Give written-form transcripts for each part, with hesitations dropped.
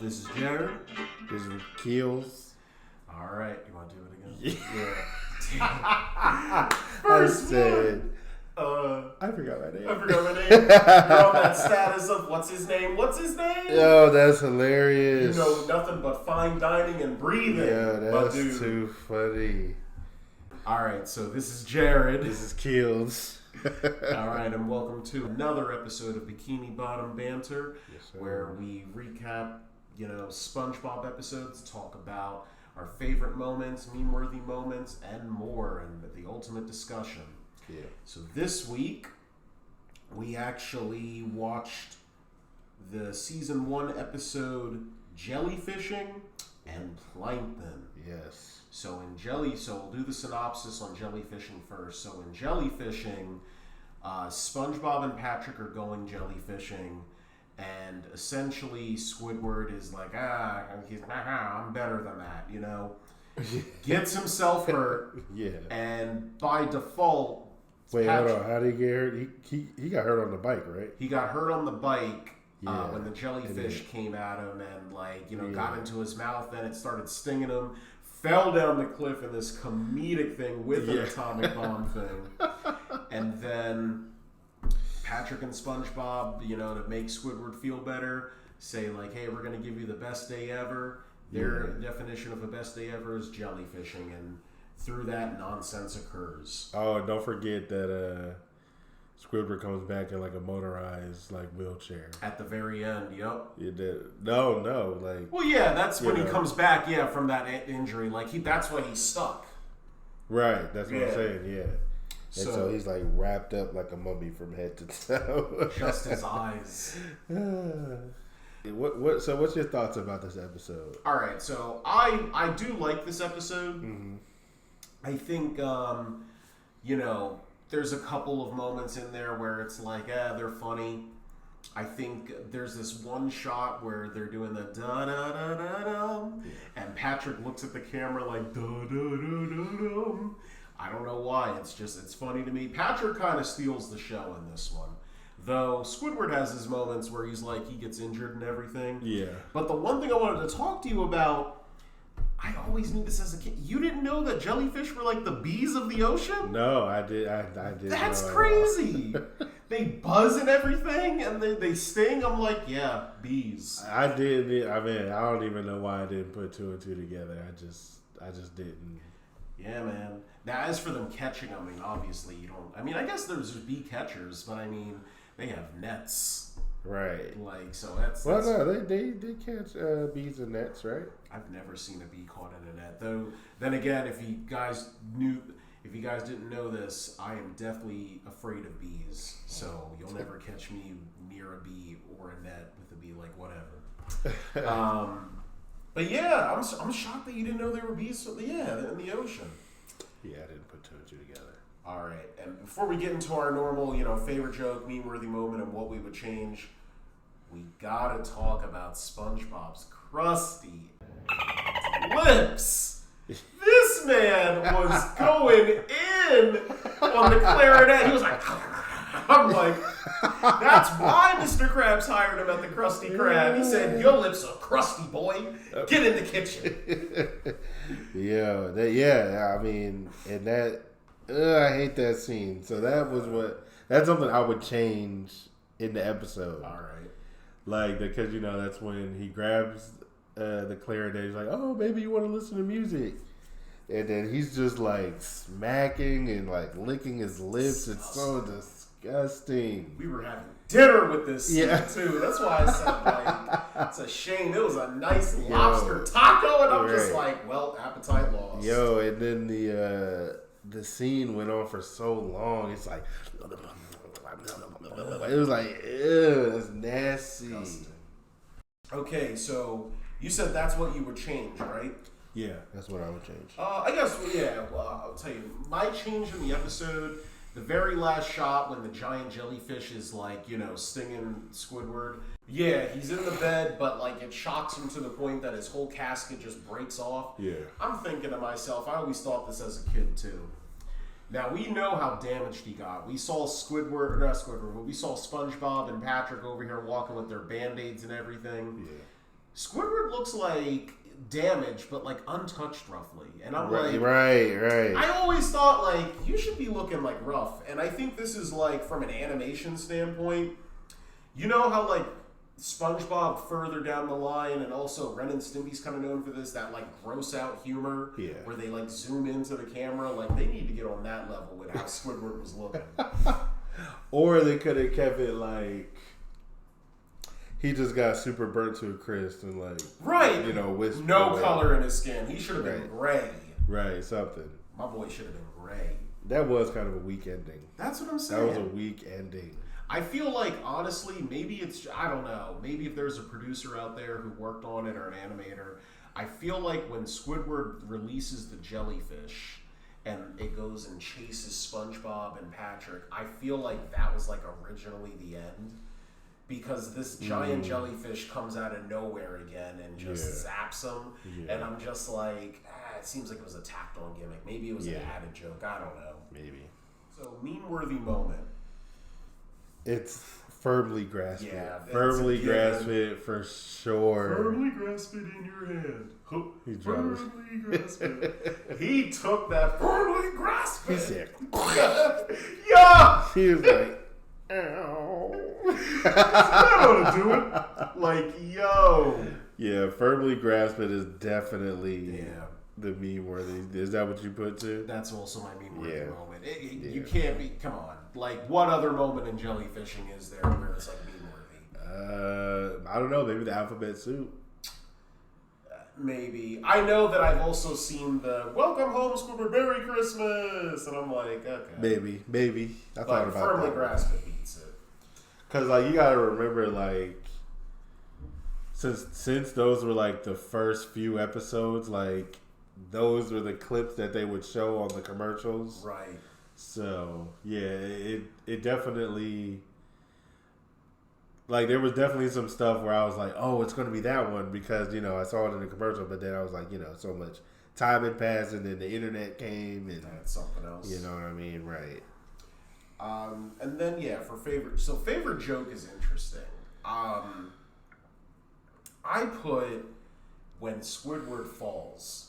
This is Jared. This is Keels. All right, you want to do it again? Yeah. First I said. I forgot my name. You're on that status of what's his name? What's his name? Yo, that's hilarious. You know nothing but fine dining and breathing. Yeah, that's too funny. All right, so this is Jared. This is Keels. All right, and welcome to another episode of Bikini Bottom Banter, where we recap, Spongebob episodes, talk about our favorite moments, meme-worthy moments, and more, and the ultimate discussion. Yeah. So this week, we actually watched the season 1 episode Jellyfishing and Plankton. Yes. So we'll do the synopsis on Jellyfishing first. So in Jellyfishing, Spongebob and Patrick are going jellyfishing, and essentially Squidward is like, I'm better than that, Gets himself hurt. Yeah. And by default, wait, hold on. How did he get hurt? He got hurt on the bike, right? He got hurt on the bike. Yeah. When the jellyfish came at him and got into his mouth, then it started stinging him. Fell down the cliff in this comedic thing with an atomic bomb thing. And then Patrick and Spongebob, to make Squidward feel better, say like, hey, we're going to give you the best day ever. Their definition of the best day ever is jellyfishing. And through that, nonsense occurs. Oh, and don't forget that Squidward comes back in like a motorized wheelchair At the very end, yep. No, well, yeah, that's when he comes back, from that injury. That's why he's stuck. Right, that's what I'm saying, yeah. And so he's wrapped up like a mummy from head to toe. Just his eyes. So what's your thoughts about this episode? All right, so I do like this episode. Mm-hmm. I think, there's a couple of moments in there where it's they're funny. I think there's this one shot where they're doing the da-da-da-da-da, and Patrick looks at the camera like da-da-da-da-da. I don't know why. It's funny to me. Patrick kind of steals the show in this one. Though Squidward has his moments where he gets injured and everything. Yeah. But the one thing I wanted to talk to you about, I always knew this as a kid. You didn't know that jellyfish were like the bees of the ocean? No, I did. I did. That's crazy. They buzz and everything, and they sting. I'm like, yeah, bees. I did. I mean, I don't even know why I didn't put two and two together. I just didn't. Yeah, man. Now, as for them catching, obviously you don't. I guess there's bee catchers, but they have nets. Right. So that's... Well, no, they catch bees in nets, right? I've never seen a bee caught in a net. Though, then again, if you guys didn't know this, I am definitely afraid of bees. So you'll never catch me near a bee or a net with a bee, whatever. But yeah, I'm shocked that you didn't know there were bees in the ocean. Yeah, I didn't put two and two together. All right, and before we get into our normal, favorite joke, meme-worthy moment, and what we would change, we gotta talk about SpongeBob's crusty lips. This man was going in on the clarinet. He was like, I'm like, that's why Mr. Krabs hired him at the Krusty Krab. He said, your lips are crusty, boy. Get in the kitchen. And that, I hate that scene. So that's something I would change in the episode. All right. Because, that's when he grabs the clarinet. He's like, oh, maybe you want to listen to music. And then he's just smacking and licking his lips. It's so disgusting. We were having dinner with this scene too. That's why I said it's a shame. It was a nice lobster taco, and I'm just appetite lost. Yo, and then the scene went on for so long. It's it was ew, that's nasty. Disgusting. Okay, so you said that's what you would change, right? Yeah, that's what I would change. I guess, well, I'll tell you. My change in the episode, the very last shot when the giant jellyfish is stinging Squidward. Yeah, he's in the bed, but it shocks him to the point that his whole casket just breaks off. Yeah. I'm thinking to myself, I always thought this as a kid too. Now, we know how damaged he got. We saw but we saw SpongeBob and Patrick over here walking with their Band-Aids and everything. Yeah. Squidward looks like damaged, but like untouched roughly. And I'm Right. I always thought like you should be looking like rough. And I think this is like from an animation standpoint. You know how like SpongeBob further down the line, and also Ren and Stimpy's kind of known for this, that like gross out humor, where they like zoom into the camera. Like they need to get on that level with how Squidward was looking. Or they could have kept it like he just got super burnt to a crisp and like you know, with no color in his skin. He should have been gray. Right, something. My boy should have been gray. That was kind of a weak ending. That's what I'm saying. That was a weak ending. I feel like, honestly, maybe it's, I don't know, maybe if there's a producer out there who worked on it or an animator, I feel like when Squidward releases the jellyfish and it goes and chases SpongeBob and Patrick, I feel like that was like originally the end. Because this giant jellyfish comes out of nowhere again and just zaps him. Yeah. And I'm just like, it seems like it was a tacked on gimmick. Maybe it was an added joke. I don't know. Maybe. So, meme-worthy moment. It's firmly grasp it. Yeah, firmly grasp it for sure. Firmly grasp it in your hand. He firmly grasp it. He took that firmly grasp it. He said, yeah. He was like, ow. I know how to do it. Like, yo. Yeah, firmly grasp it is definitely the meme worthy. Is that what you put too? That's also my meme worthy moment. You can't be, come on. Like, what other moment in jellyfishing is there where it's like meme worthy? I don't know. Maybe the alphabet soup. Maybe. I know that I've also seen the "Welcome Home, Squidward, Merry Christmas," and I'm like, okay. Maybe. I thought about firmly that. grasp it beats it. Cause like you gotta remember, like since those were like the first few episodes, like those were the clips that they would show on the commercials, right? So yeah, it definitely, like there was definitely some stuff where I was like, oh, it's gonna be that one because you know I saw it in the commercial, but then I was like, you know, so much time had passed and then the internet came and that's something else. You know what I mean, right? And then for favorite joke is interesting. I put when Squidward falls.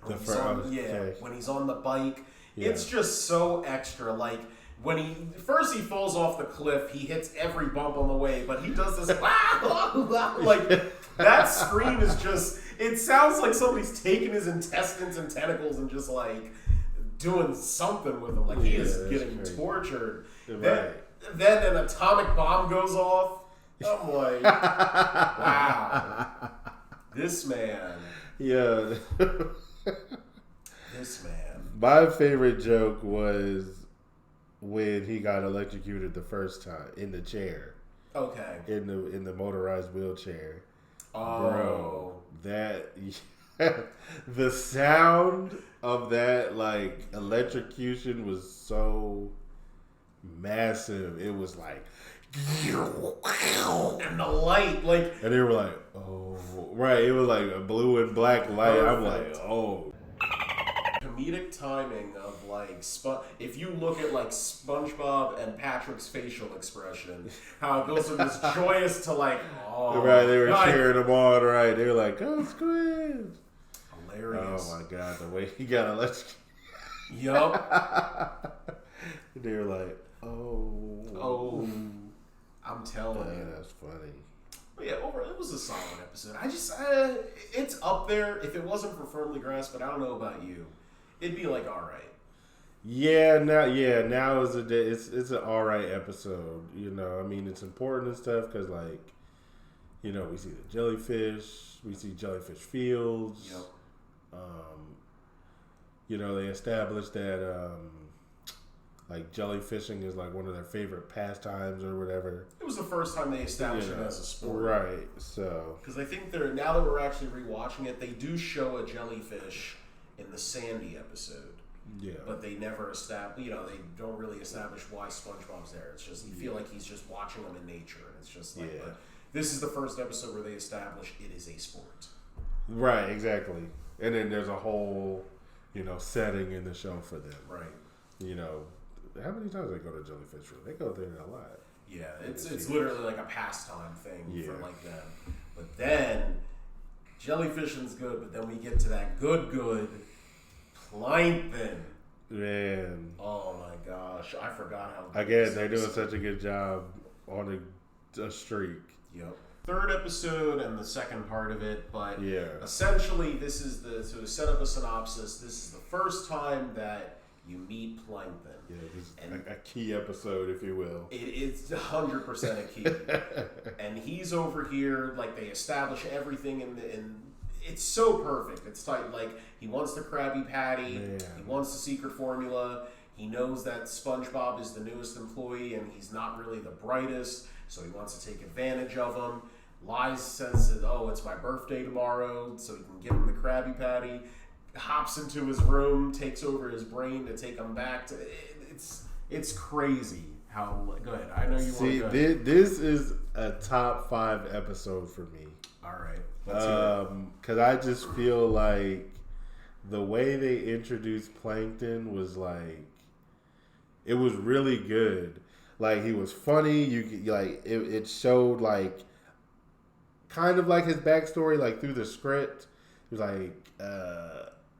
When he's on the bike. Yeah. It's just so extra. Like when he falls off the cliff, he hits every bump on the way, but he does this like that scream is just. It sounds like somebody's taking his intestines and tentacles and just like doing something with him. Like he is getting tortured. Right. Then an atomic bomb goes off. I'm like, wow, this man. Yeah. This man. My favorite joke was when he got electrocuted the first time in the chair. Okay. In the motorized wheelchair. Oh. Bro, the sound of that like electrocution was so massive. It was like and the light, like, and they were like, oh, right. It was like a blue and black light. Perfect. I'm like, oh. Comedic timing of like if you look at like SpongeBob and Patrick's facial expression, how it goes from this joyous to like, oh, right. They were cheering them on, right? They were like, go Squid. Hilarious. Oh my god, the way he got electrocuted. Yup. They were like, oh. I'm telling you. That's funny. But yeah, overall, it was a solid episode. I just, it's up there. If it wasn't for Firmly Grasped, but I don't know about you, it'd be like all right. Now is a day. It's an all right episode. You know, I mean, it's important and stuff because, like, you know, we see the jellyfish, we see jellyfish fields. Yep. You know, they established that. Like jellyfishing is like one of their favorite pastimes or whatever. It was the first time they established it as a sport, right? So because I think now that we're actually rewatching it, they do show a jellyfish in the Sandy episode. Yeah, but they never establish. You know, they don't really establish why SpongeBob's there. It's just you feel like he's just watching them in nature, and it's just like. But this is the first episode where they establish it is a sport. Right. Exactly. And then there's a whole, you know, setting in the show for them. Right. You know. How many times they go to Jellyfish Room? They go there a lot. Yeah, it's literally like a pastime thing for like them. But then, Jellyfishing's good, but then we get to that good Plankton. Man. Oh my gosh, I forgot how. Again, they're doing such a good job on a streak. Yep. Third episode and the second part of it, but yeah. Essentially, this is to set up a synopsis. This is the first time that you meet Plankton. Yeah, this is a key episode, if you will. It is 100% a key. And he's over here, like, they establish everything in it's so perfect. It's tight. Like, he wants the Krabby Patty. Man. He wants the secret formula. He knows that Spongebob is the newest employee and he's not really the brightest, so he wants to take advantage of him. Lies says that, oh, it's my birthday tomorrow, so he can give him the Krabby Patty. Hops into his room, takes over his brain to take him back to. It's crazy how. Go ahead. I know you want to go ahead. This is a top 5 episode for me. All right. Let's hear it. Because I just feel like the way they introduced Plankton was like, it was really good. Like, he was funny. It showed like kind of like his backstory, like through the script. He was like,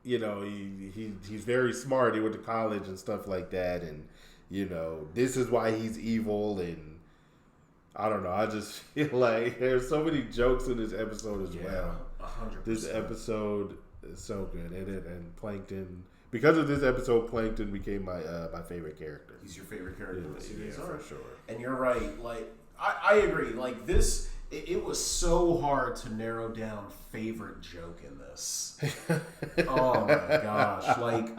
he's very smart. He went to college and stuff like that, and this is why he's evil. And I don't know. I just feel like there's so many jokes in this episode as well. 100%. This episode is so good, and Plankton. Because of this episode, Plankton became my favorite character. He's your favorite character in the series, for sure. And you're right. Like, I agree. Like, this, it was so hard to narrow down favorite joke in this. Oh my gosh! Like,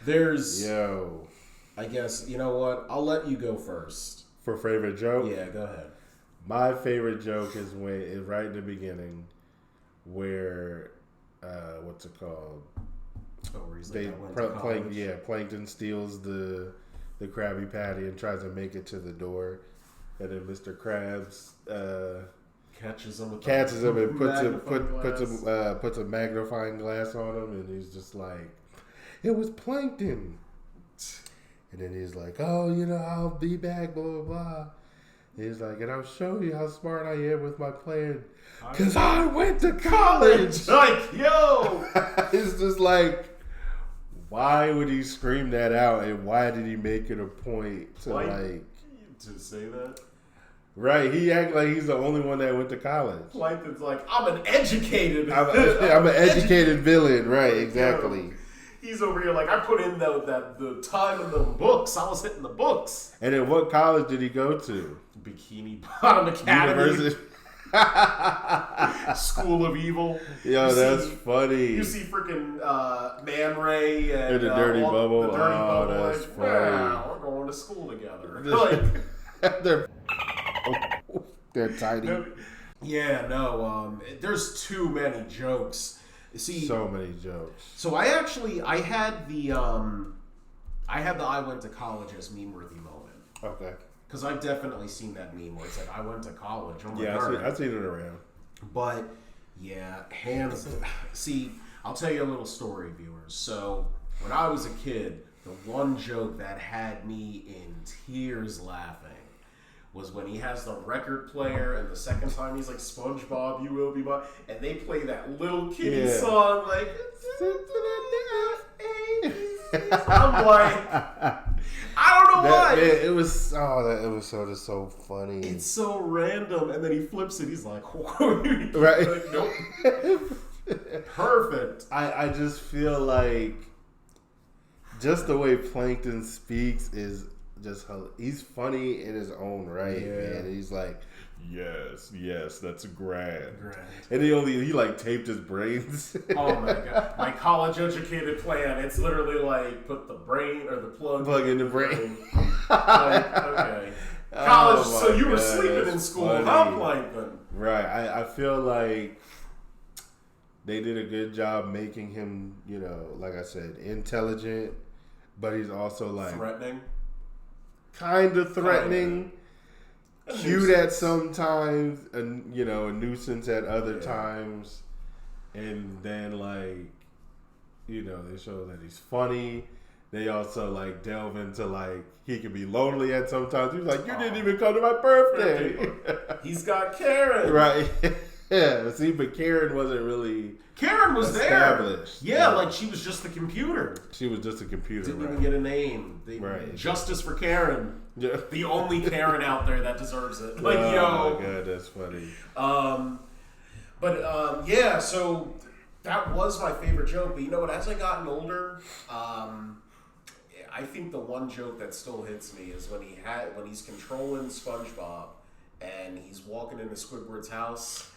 there's. I guess you know what? I'll let you go first. For favorite joke? Yeah, go ahead. My favorite joke is right in the beginning, where what's it called? Oh, where he's like, Plankton steals the Krabby Patty and tries to make it to the door, and then Mr. Krabs catches him and puts a magnifying glass on him, and he's just like, "It was Plankton." And then he's like, "Oh, I'll be back, blah blah blah." He's like, "And I'll show you how smart I am with my plan, because I went to college." Like, yo, it's just like, why would he scream that out, and why did he make it a point to to say that? Right, he act like he's the only one that went to college. Plankton's like, I'm an educated. I'm an educated villain, right? Exactly. He's over here like, I put in the time in the books. I was hitting the books. And then what college did he go to? Bikini Bottom Academy. University. School of Evil. Yo, that's funny. You see freaking Man Ray and the Dirty Bubble. The Dirty Bubble. That's like, funny. Wow, we're going to school together. Like, they're tiny. Yeah, no. There's too many jokes. See, so many jokes. So I had the I went to college as meme-worthy moment. Okay. Because I've definitely seen that meme where it's like, I went to college. Oh my yeah, God. I've seen it around. But, yeah, see, I'll tell you a little story, viewers. So, when I was a kid, the one joke that had me in tears laughing was when he has the record player, and the second time he's like, "Spongebob, you will be mine," and they play that little kitty song, like, I'm like, I don't know why. It was sort of so funny. It's so random, and then he flips it. He's like, right? Like, nope. Perfect. I just feel like just the way Plankton speaks is just he's funny in his own right, man. He's like, yes, that's grand. And he like taped his brains. Oh my God, my college educated plan. It's literally like put the brain or the plug in the brain. Like, okay, college. So you were sleeping in school, huh, Plankton? Right. I feel like they did a good job making him, like I said, intelligent, but he's also like threatening. Kind of threatening, cute at some times, and a nuisance at other times, and then they show that he's funny. They also delve into he could be lonely at some times. He's like, "You didn't even come to my birthday." He's got Karen, right? Yeah, see, but Karen wasn't really. Karen was established. there. Yeah, like she was just the computer. She was just a computer. Didn't even get a name. Justice for Karen. Yeah. The only Karen out there that deserves it. Like, oh yo. my god, that's funny. Yeah, so that was my favorite joke. But you know what? As I gotten older, I think the one joke that still hits me is when he's controlling SpongeBob and he's walking into Squidward's house.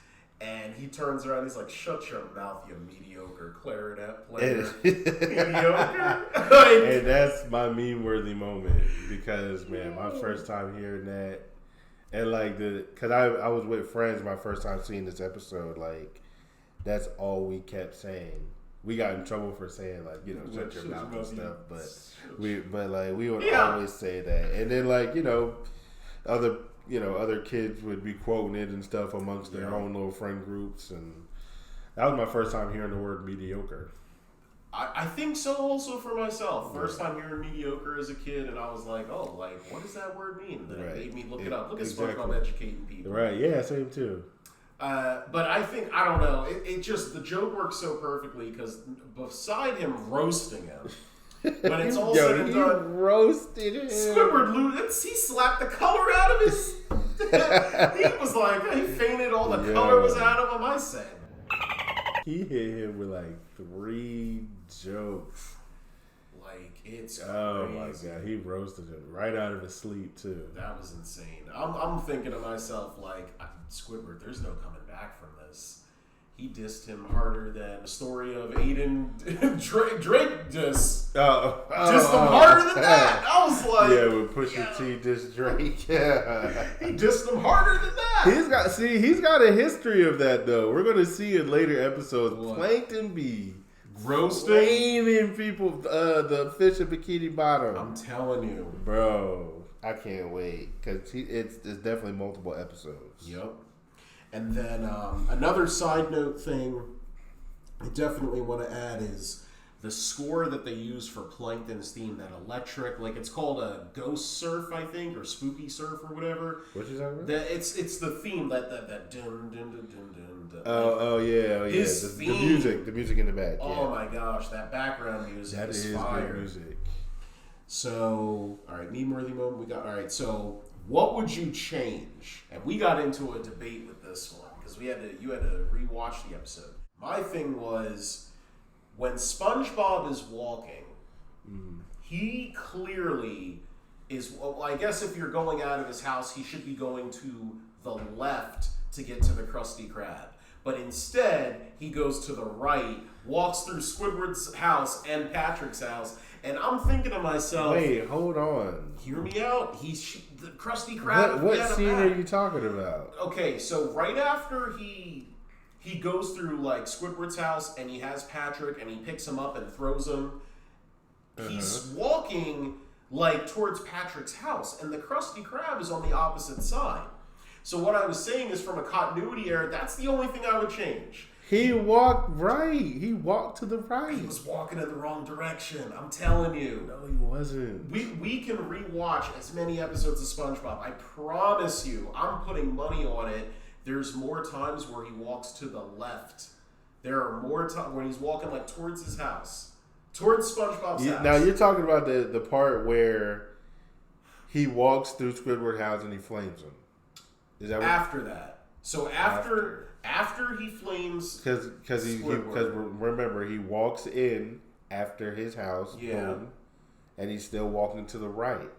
And he turns around, he's like, "Shut your mouth, you mediocre clarinet player." Mediocre. And that's my meme-worthy moment because, man, my first time hearing that, and like because I was with friends my first time seeing this episode, like that's all we kept saying. We got in trouble for saying like, you know, shut your mouth and stuff, but we would always say that, and then like other kids would be quoting it and stuff amongst their own little friend groups, and that was my first time hearing the word mediocre. I think so also for myself. First time hearing mediocre as a kid, and I was like, oh, like, what does that word mean? Then it made me look it up. Look at SpongeBob educating people. Right, yeah, same too. But I think, I don't know, it just, the joke works so perfectly because beside him roasting him, when it's all said and done, roasted him. Squidward, he slapped the color out of his. He was like, he fainted, all the color was out of him. I said. He hit him with like 3 jokes. Like, it's crazy. Oh my god, he roasted him right out of his sleep too. That was insane. I'm thinking to myself, like, Squidward, there's no coming back from this. He dissed him harder than the story of Aiden Drake dissed him harder than that. I was like, yeah, with Pusha T dissed Drake. Yeah, he dissed him harder than that. He's got a history of that though. We're gonna see in later episodes. What? Plankton be roasting people, the fish in Bikini Bottom. I'm telling you, bro. I can't wait because it's definitely multiple episodes. Yep. And then another side note thing I definitely want to add is the score that they use for Plankton's theme, that electric, like it's called a ghost surf, I think, or spooky surf or whatever. What you talking about? It's the theme, that dun dun dun dun dun. Oh yeah. His the music in the back. Oh my gosh, that background music is fire. Good music. So, all right, meme-worthy moment we got. All right, so what would you change? And we got into a debate with this one because you had to rewatch the episode. My thing was when SpongeBob is walking, he clearly is. Well, I guess if you're going out of his house, he should be going to the left to get to the Krusty Krab. But instead, he goes to the right, walks through Squidward's house and Patrick's house. And I'm thinking to myself, wait, hold on. Hear me out. The Krusty Krab. What scene are you talking about? Okay, so right after he goes through like Squidward's house and he has Patrick and he picks him up and throws him. He's walking like towards Patrick's house, and the Krusty Krab is on the opposite side. So what I was saying is, from a continuity error, that's the only thing I would change. He walked right. He walked to the right. He was walking in the wrong direction. I'm telling you. No, he wasn't. We can rewatch as many episodes of SpongeBob. I promise you. I'm putting money on it. There's more times where he walks to the left. There are more times when he's walking like towards his house. Towards SpongeBob's house. Now you're talking about the part where he walks through Squidward's house and he flames him. Is that after that? So after he flames, because remember he walks in after his house, boom, and he's still walking to the right.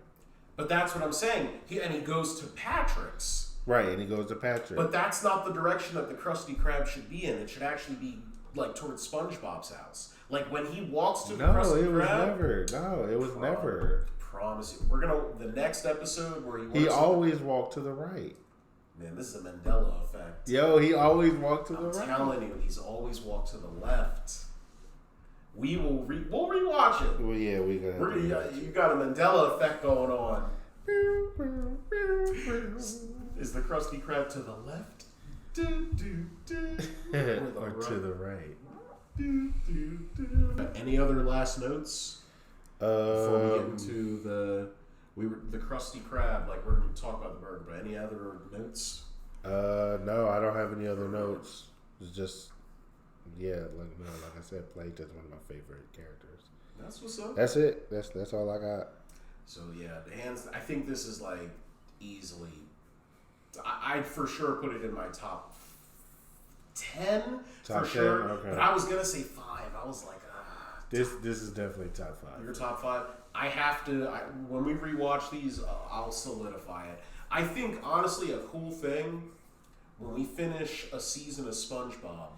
But that's what I'm saying. He goes to Patrick's. Right, and he goes to Patrick. But that's not the direction that the Krusty Krab should be in. It should actually be like towards SpongeBob's house. Like when he walks to the Krusty Krab. It was never. Promise you. The next episode where he always walked to the right. Man, this is a Mandela effect. Yo, he always walked to the right. I'm telling you, he's always walked to the left. We'll rewatch it. Well, yeah, you got a Mandela effect going on. Is the Krusty Krab to the left? Or to the right? Any other last notes before we get into the Krusty Krab? Like, we're going to talk about the burger, but any other notes? No, I don't have any other notes. It's just, like I said, Plankton's one of my favorite characters. That's what's up. That's it. That's all I got. So yeah, I think this is like easily. I'd for sure put it in my top 10 Top for 10? sure. Okay. But I was gonna say 5. I was like, This is definitely top 5. Your top 5. I have to. When we rewatch these, I'll solidify it. I think honestly, a cool thing when we finish a season of SpongeBob,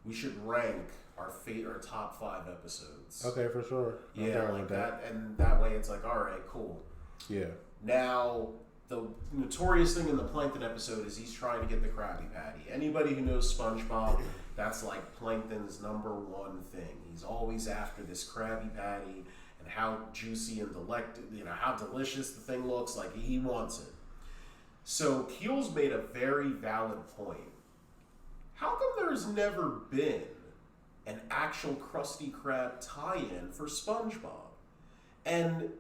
we should rank our top 5 episodes. Okay, for sure. Yeah, like that, and that way it's like, all right, cool. Yeah. Now, the notorious thing in the Plankton episode is he's trying to get the Krabby Patty. Anybody who knows SpongeBob, that's like Plankton's number one thing. He's always after this Krabby Patty and how juicy and how delicious the thing looks. Like, he wants it. So Keel's made a very valid point. How come there's never been an actual Krusty Krab tie-in for SpongeBob? And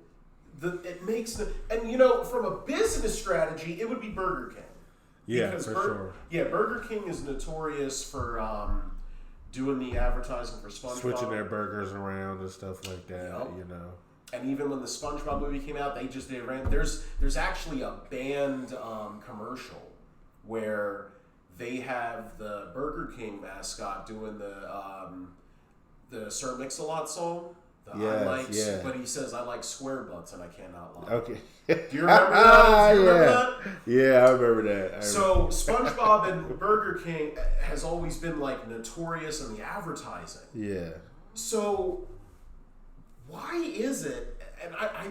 it makes from a business strategy, it would be Burger King. Yeah, because sure. Yeah, Burger King is notorious for doing the advertising for SpongeBob, switching their burgers around and stuff like that. Yep. And even when the SpongeBob movie came out, they just did. There's actually a band commercial where they have the Burger King mascot doing the Sir Mix-a-Lot song. But he says, I like square butts and I cannot lie. Okay. Do you remember that? Do you remember that? Yeah, I remember that. So SpongeBob and Burger King has always been like notorious in the advertising. Yeah. So why is it, and I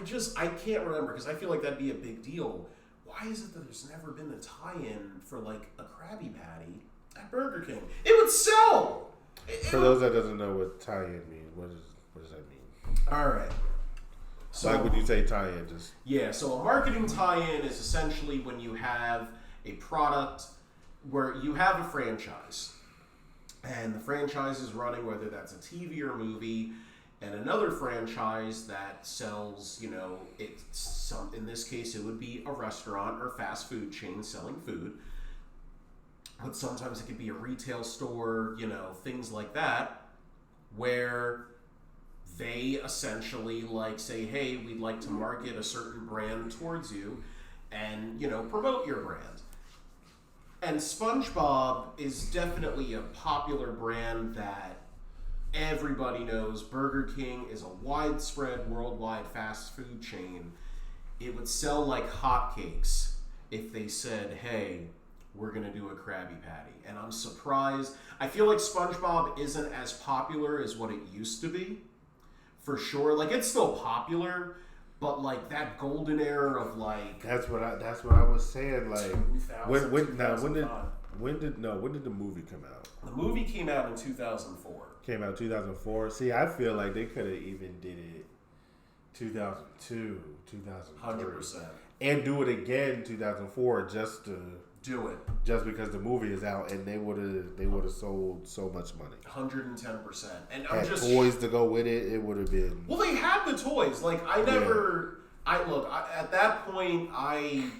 can't remember because I feel like that'd be a big deal. Why is it that there's never been a tie-in for like a Krabby Patty at Burger King? It would sell! For those that doesn't know what tie-in means, what does that mean? All right. So, like when you say tie-in, so a marketing tie-in is essentially when you have a product where you have a franchise, and the franchise is running, whether that's a TV or movie, and another franchise that sells, in this case, it would be a restaurant or fast food chain selling food. But sometimes it could be a retail store, things like that, where they essentially say, hey, we'd like to market a certain brand towards you and, promote your brand. And SpongeBob is definitely a popular brand that everybody knows. Burger King is a widespread worldwide fast food chain. It would sell like hotcakes if they said, hey, we're going to do a Krabby Patty. And I'm surprised. I feel like SpongeBob isn't as popular as what it used to be. For sure. It's still popular, but that golden era of That's what I was saying. When did the movie come out? The movie came out in 2004. Came out 2004. See, I feel like they could have even did it 2002, 2003. 100%. And do it again 2004 just to do it. Just because the movie is out and they would have sold so much money. 110%. And had toys to go with it, it would have been. Well, they had the toys. At that point, I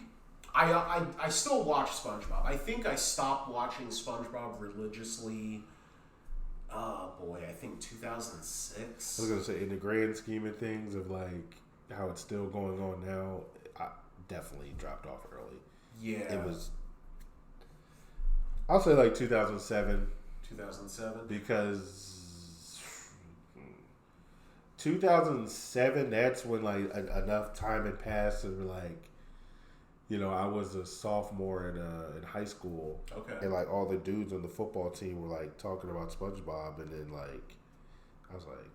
still watch SpongeBob. I think I stopped watching SpongeBob religiously. I think 2006. I was gonna say, in the grand scheme of things, of how it's still going on now, I definitely dropped off early. Yeah, it was. I'll say 2007. 2007? Because 2007, that's when enough time had passed and I was a sophomore in high school. Okay. And all the dudes on the football team were talking about SpongeBob, and then I was like,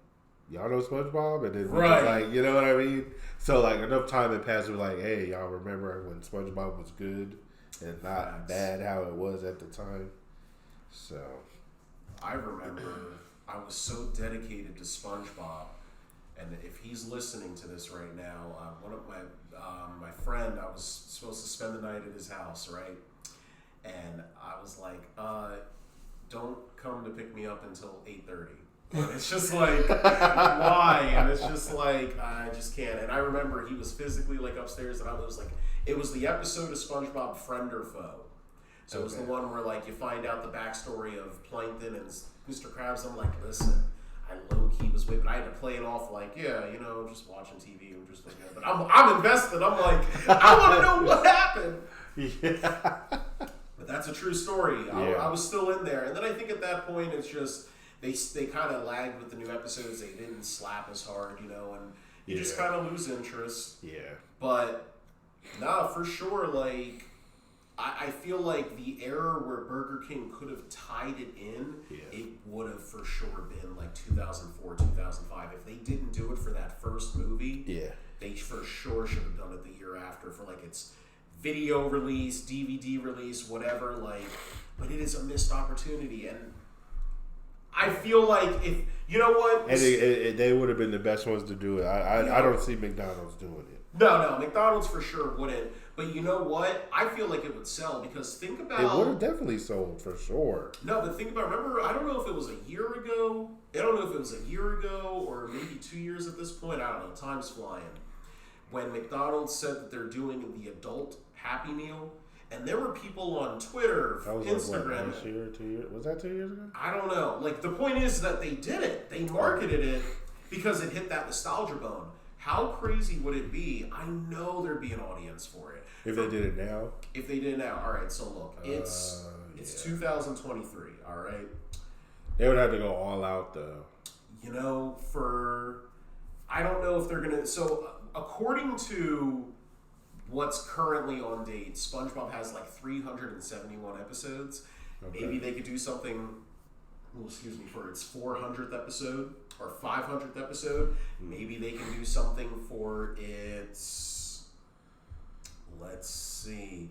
y'all know SpongeBob? And then we was you know what I mean? So enough time had passed, we're hey, y'all remember when SpongeBob was good and not bad how it was at the time? So I remember I was so dedicated to SpongeBob, and if he's listening to this right now, one of my friend, I was supposed to spend the night at his house, right? And I was like, don't come to pick me up until 8:30. And it's just why? And it's just I just can't. And I remember he was physically upstairs, and I was it was the episode of SpongeBob Friend or Foe. So it was the one where like you find out the backstory of Plankton and Mr. Krabs. I'm like, listen, I low key was waiting. I had to play it off like, yeah, you know, just watching TV. I'm just looking at it. But I'm invested. I'm like, I want to know what happened. Yeah. But that's a true story. I was still in there. And then I think at that point, it's just, they kind of lagged with the new episodes. They didn't slap as hard, you know, and you just kind of lose interest. Yeah. But, no, for sure, like, I feel like the era where Burger King could have tied it in, it would have for sure been like 2004, 2005. If they didn't do it for that first movie, they for sure should have done it the year after for like its video release, DVD release, whatever. Like, but it is a missed opportunity, and I feel like if you know what, and they would have been the best ones to do it. I don't see McDonald's doing it. No, McDonald's for sure wouldn't. But you know what? I feel like it would sell because think about... It would have definitely sold for sure. No, but think about... Remember, I don't know if it was a year ago. I don't know if it was a year ago or maybe 2 years at this point. I don't know. Time's flying. When McDonald's said that they're doing the adult Happy Meal, and there were people on Twitter, Instagram... Like, last year or 2 years? Was that 2 years ago? I don't know. Like, the point is that they did it. They marketed it because it hit that nostalgia bone. How crazy would it be? I know there'd be an audience for it. If they did it now? If they did it now. All right, so look. It's 2023, all right? They would have to go all out, though. You know, I don't know if they're going to... So, according to what's currently on date, SpongeBob has like 371 episodes. Okay. Maybe they could do something... for its 400th episode or 500th episode. Maybe they can do something for its, let's see.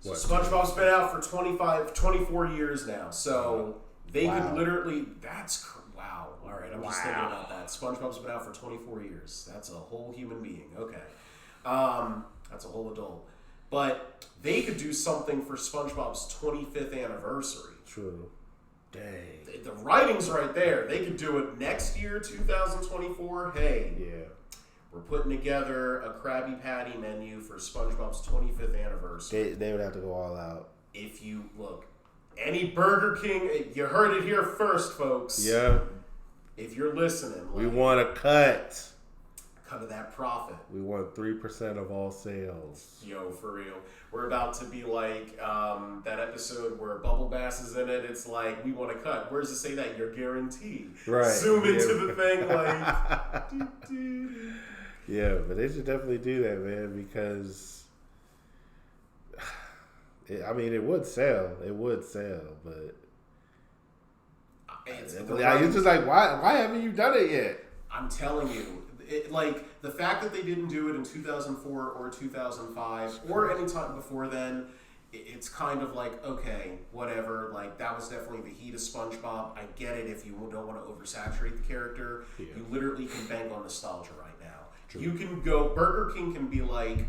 So SpongeBob's been out for 24 years now. So they could literally, wow. All right, I'm just thinking about that. SpongeBob's been out for 24 years. That's a whole human being. Okay. That's a whole adult. But they could do something for SpongeBob's 25th anniversary. True. Dang. The writing's right there. They could do it next year, 2024. Hey, we're putting together a Krabby Patty menu for SpongeBob's 25th anniversary. They would have to go all out. If you look, any Burger King, you heard it here first, folks. Yeah. If you're listening, we want a cut of that profit. We want 3% of all sales. Yo, for real. We're about to be like that episode where Bubble Bass is in it. It's like, we want to cut. Where does it say that? You're guaranteed. Right. Zoom into the thing like... Yeah, but they should definitely do that, man, because... it would sell. It would sell, but... It's just like, why haven't you done it yet? I'm telling you. Like, the fact that they didn't do it in 2004 or 2005 or any time before then, it's kind of like, okay, whatever. Like, that was definitely the heat of SpongeBob. I get it if you don't want to oversaturate the character. Yeah. You literally can bank on nostalgia right now. True. You can go, Burger King can be like,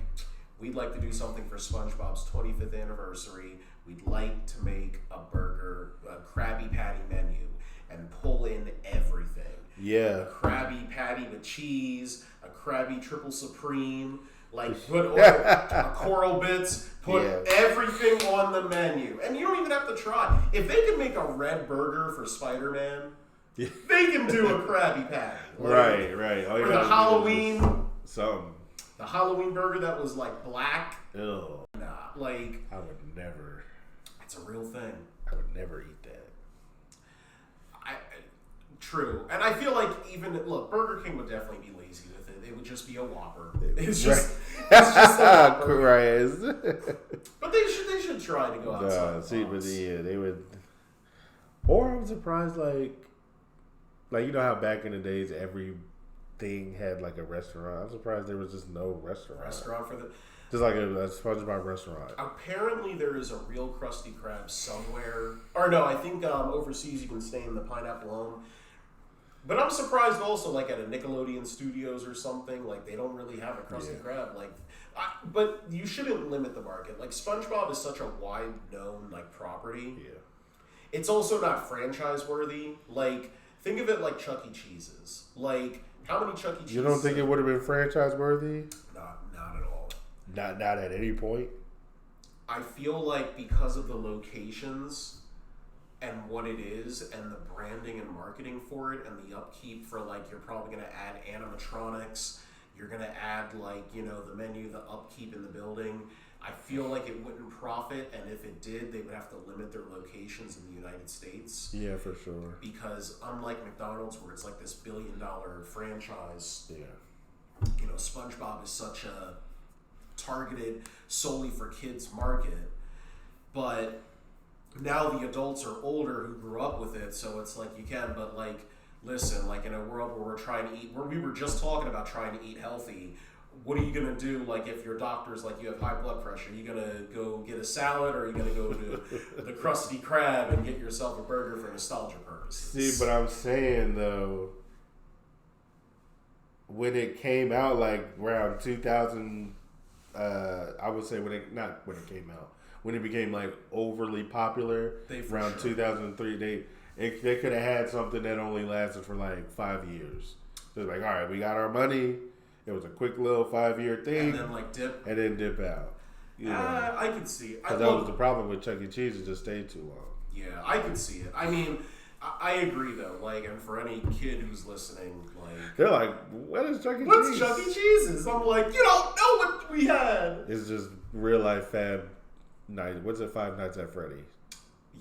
we'd like to do something for SpongeBob's 25th anniversary. We'd like to make a Krabby Patty menu and pull in everything. Yeah. A Krabby Patty with cheese, a Krabby Triple Supreme, like put a Coral Bits, put everything on the menu. And you don't even have to try. If they can make a red burger for Spider-Man, they can do a Krabby Patty. Like, right. Or the Halloween... The Halloween burger that was like black. Ew. Nah, like... I would never... It's a real thing. I would never eat that. True. And I feel like Burger King would definitely be lazy with it. It would just be a Whopper. It's just a Whopper. Right. But they should try to go outside. They would. Or I'm surprised, like you know how back in the days everything had like a restaurant. I'm surprised there was just no restaurant for the. Just like a SpongeBob restaurant. Apparently, there is a real Krusty Krab somewhere. Or no, I think overseas you can stay in the Pineapple Home. But I'm surprised also, like at a Nickelodeon Studios or something, like they don't really have a Krusty Krab. Like, but you shouldn't limit the market. Like SpongeBob is such a wide known like property. Yeah. It's also not franchise worthy. Like, think of it like Chuck E. Cheese's. Like, how many Chuck E. Cheese's? You don't think it would have been franchise worthy? Not at all. Not at any point. I feel like because of the locations and what it is and the branding and marketing for it and the upkeep for, like, you're probably going to add animatronics, you're going to add, like, you know, the menu, the upkeep in the building. I feel like it wouldn't profit, and if it did, they would have to limit their locations in the United States. Yeah, for sure. Because unlike McDonald's, where it's like this billion-dollar franchise, Yeah. you know, SpongeBob is such a targeted solely for kids market. But now the adults are older who grew up with it, so it's like you can. But like, listen, like in a world where we're trying to eat, where we were just talking about trying to eat healthy. What are you going to do, like, if your doctor's like, you have high blood pressure? Are you going to go get a salad, or are you going to go to the Krusty Krab and get yourself a burger for nostalgia purposes? See, but I'm saying, though, when it came out, like, around 2000, I would say when it became, like, overly popular, around 2003, they could have had something that only lasted for, like, 5 years. So it's like, all right, we got our money. It was a quick little 5-year thing. And then, like, dip. And then dip out. I could see it. Because that was the problem with Chuck E. Cheese. It just stayed too long. Yeah, I could see it. I mean, I agree, though. Like, and for any kid who's listening, like... They're like, what is Chuck E. Cheese? What's Chuck E. Cheese's? I'm like, you don't know what we had. It's just real-life Fab Night. What's it, Five Nights at Freddy?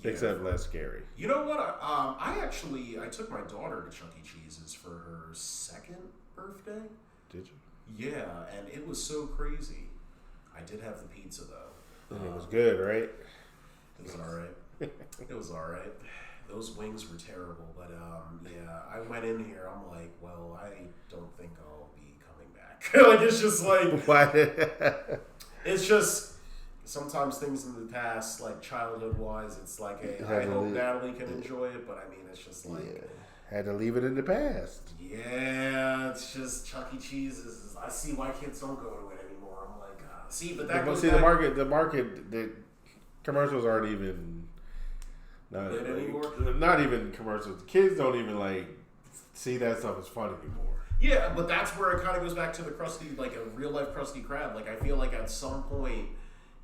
Yeah. Except less scary. You know what? I took my daughter to Chuck E. Cheese's for her 2nd birthday. Did you? Yeah, and it was so crazy. I did have the pizza, though. And it was good, right? It was alright. It was alright. Those wings were terrible, but yeah, I went in here, I'm like, well, I don't think I'll be coming back. Like, it's just like... What? It's just... Sometimes things in the past, like childhood-wise, it's like, hey, I hope Natalie can enjoy it, but I mean, it's just like... Yeah. Had to leave it in the past. Yeah, it's just Chuck E. Cheese. I see why kids don't go to it anymore. I'm like, see, but that goes back. The commercials aren't even... Not even commercials. Kids don't even, like, see that stuff as fun anymore. Yeah, but that's where it kind of goes back to the Krusty, like a real-life Krusty Krab. Like, I feel like at some point...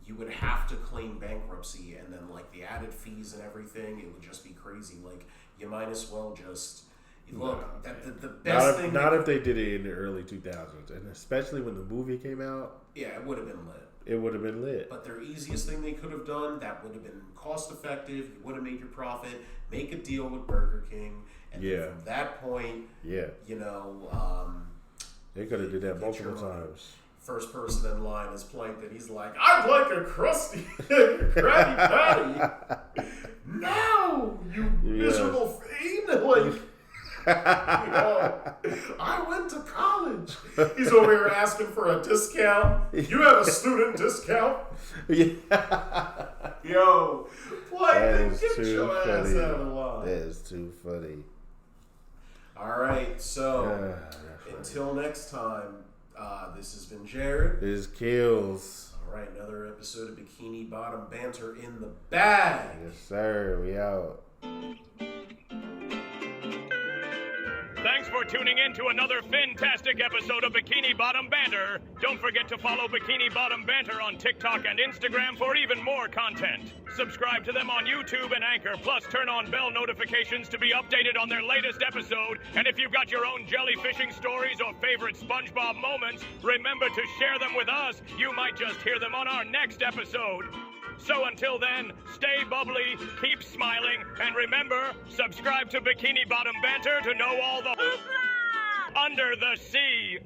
you would have to claim bankruptcy, and then like the added fees and everything, it would just be crazy. Like, you might as well just look. The best thing. Not if they did it in the early 2000s, and especially when the movie came out. Yeah, it would have been lit. It would have been lit. But their easiest thing they could have done, that would have been cost effective. You would have made your profit. Make a deal with Burger King, and then from that point, you know, they could have did that multiple times. First person in line is Plankton. He's like, I'd like a Krusty Krabby Patty. No, you miserable fiend. Like, you know, I went to college. He's over here asking for a discount. You have a student discount? Yo, Plankton, get your ass out of line. That is too funny. All right, so until next time. This has been Jared. This is Kills. All right, another episode of Bikini Bottom Banter in the bag. Yes, sir. We out. Thanks for tuning in to another fantastic episode of Bikini Bottom Banter. Don't forget to follow Bikini Bottom Banter on TikTok and Instagram for even more content. Subscribe to them on YouTube and Anchor, plus turn on bell notifications to be updated on their latest episode. And if you've got your own jellyfishing stories or favorite Spongebob moments, remember to share them with us. You might just hear them on our next episode. So until then, stay bubbly, keep smiling, and remember, subscribe to Bikini Bottom Banter to know all the under the sea.